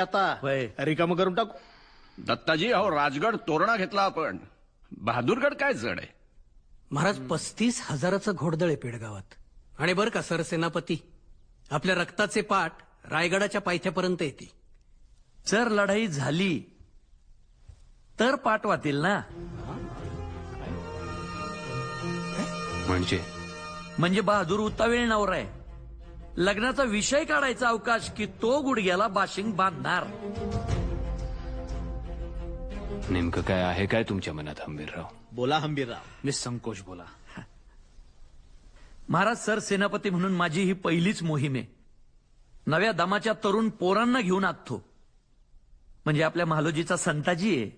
आता वय. रिकाम करून टाकू. दत्ताजी, अहो राजगड तोरणा घेतला आपण. बहादूरगड काय जड आहे. महाराज 35,000चं घोडदळ आहे पेडगावात. आणि बरं का सरसेनापती, आपल्या रक्ताचे पाठ रायगडाच्या पायथ्यापर्यंत येते. जर लढाई झाली तर पाठवातील ना. म्हणजे बहादूर उतावेळ नवरा आहे. लग्नाचा विषय काढायचा अवकाश की तो गुडघ्याला बाशिंग बांधणार. नेमकं काय आहे काय तुमच्या मनात हंबीरराव? बोला हंबीरराव. निसंकोच बोला. महाराज सरसेनापती म्हणून माझी ही पहिलीच मोहीम आहे. नव्या दमाच्या तरुण पोरांना घेऊन आखतो. म्हणजे आपल्या महालोजीचा संताजी आहे,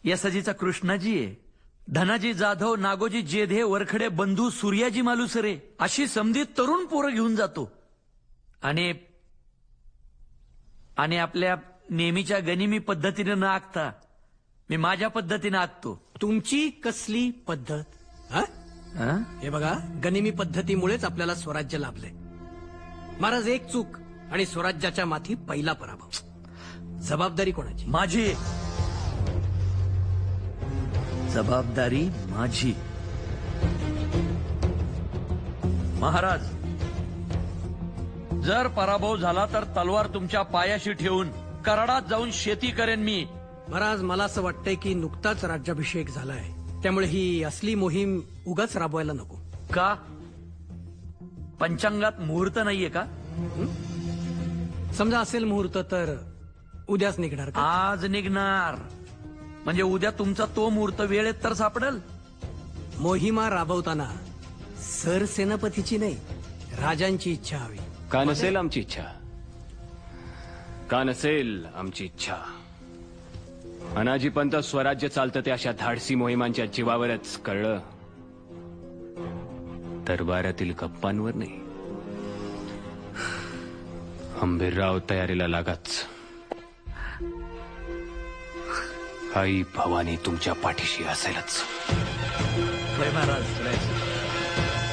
यसाजीचा कृष्णाजी आहे, धनाजी जाधव, नागोजी जेधे, वरखडे बंधू, सूर्याजी मालुसरे अशी समधी तरुण पोरं घेऊन जातो. आणि आपल्या नेहमीच्या गनिमी पद्धतीने न आखता मी माझ्या पद्धतीने आखतो. तुमची कसली पद्धत? हा? हे बघा, गनिमी पद्धतीमुळेच आपल्याला स्वराज्य लाभलंय. महाराज, एक चूक आणि स्वराज्याच्या माथी पहिला पराभव. जबाबदारी कोणाची? माझी जबाबदारी माझी. महाराज, जर पराभव झाला तर तलवार तुमच्या पायाशी ठेवून कराडात जाऊन शेती करेन मी. महाराज, मला असं वाटतंय की नुकताच राज्याभिषेक झालाय, त्यामुळे ही असली मोहीम उगाच राबवायला नको. का? पंचांगात मुहूर्त नाहीये का? समजा असेल मुहूर्त तर उद्याच निघणार का? आज निघणार. म्हणजे उद्या तुमचा तो मुहूर्त वेळेत तर सापडेल. मोहिमा राबवताना सरसेनापतीची नाही, राजांची इच्छा हवी. का नसेल आमची इच्छा? का नसेल आमची इच्छा? अनाजी पंत स्वराज्य चालतं ते अशा धाडसी मोहिमांच्या जीवावरच कळलं, दरबारातील गप्पांवर नाही. हंबीरराव, तयारीला लागाच. आई भवानी तुमच्या पाठीशी असेलच. वय महाराज,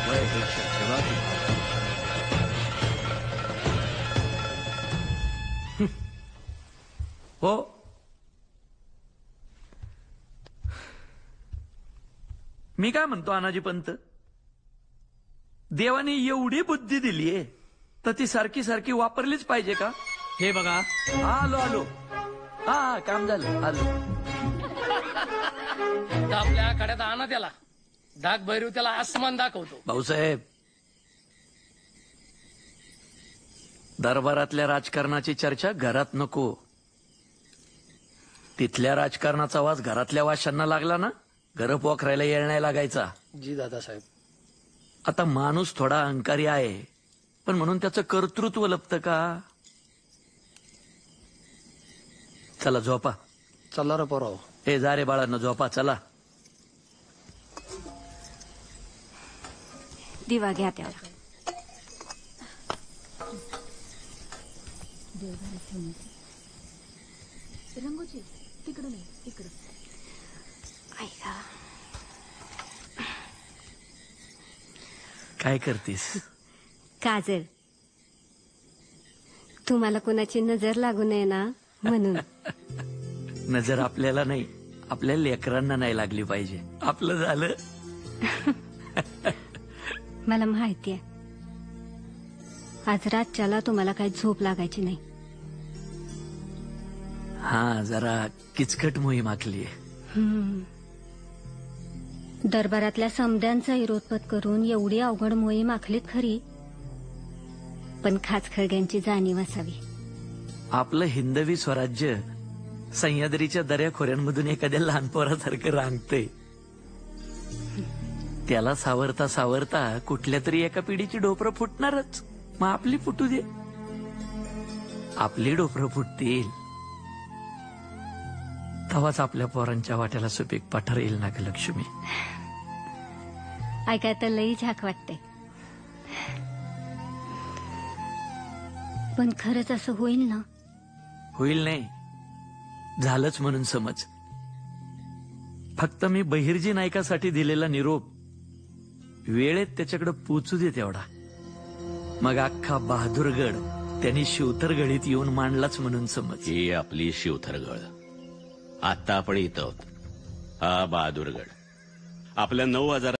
वय लक्षात ठेवा. हो, मी काय म्हणतो अनाजी पंत, देवाने एवढी बुद्धी दिलीये तर ती सारखी सारखी वापरलीच पाहिजे का? हे बघा, आलो. हा, काम झालं, आलो. आपल्या कड्यात आणा त्याला. डाक भैरव त्याला आसमान दाखवतो. भाऊसाहेब, दरबारातल्या राजकारणाची चर्चा घरात नको. तिथल्या राजकारणाचा वास घरातल्या वाशांना लागला ना, घर पोखरायला येळ नाही लागायचा. जी दादासाहेब. आता माणूस थोडा अहंकारी आहे, पण म्हणून त्याचं कर्तृत्व लपतं का? चला झोपा. चला रे पोराव. हे जा रे बाळांनो, झोपा. चला. दिवा घ्या त्याला. रंगोची तिकडं नाही, इकडं. ऐका, काय करतीस? काजल, तुम्हाला कोणाची नजर लागू नये ना म्हणून. नजर आपल्याला नाही, आपल्या लेकरांना नाही लागली पाहिजे. आपलं झालं. मला माहितीये आज रातच्याला तुम्हाला काही झोप लागायची नाही. हा, जरा किचकट मोहीम आखलीये. दरबारातल्या समद्यांचा विरोधपत करून एवढी अवघड मोहीम आखलीत खरी, पण खाचखळग्यांची जाणीव असावी. आपलं हिंदवी स्वराज्य सह्याद्रीच्या दऱ्याखोऱ्यांमधून एखाद्या लहान पोरासारखं रांगतंय. त्याला सावरता सावरता कुठल्या तरी एका पिढीची डोपरं फुटणारच. मग आपली फुटू दे. आपली डोपरं फुटतील तेव्हाच आपल्या पोरांच्या वाट्याला सुपीक पठार येईल ना ग लक्ष्मी. ऐकाय तर लई झाक वाटते, पण खरंच असं होईल ना? होईल नाही, झालंच म्हणून समज. फक्त मी बहिर्जी नायकासाठी दिलेला निरोप वेळेत त्याच्याकडे पोचू दे तेवढा. मग अख्खा बहादूरगड त्यांनी शिवतरगळीत येऊन मांडलाच म्हणून समज. ही आपली शिवथरगळ. आता आपण इथं आहोत. हा बहादूरगड. आपल्या 9,000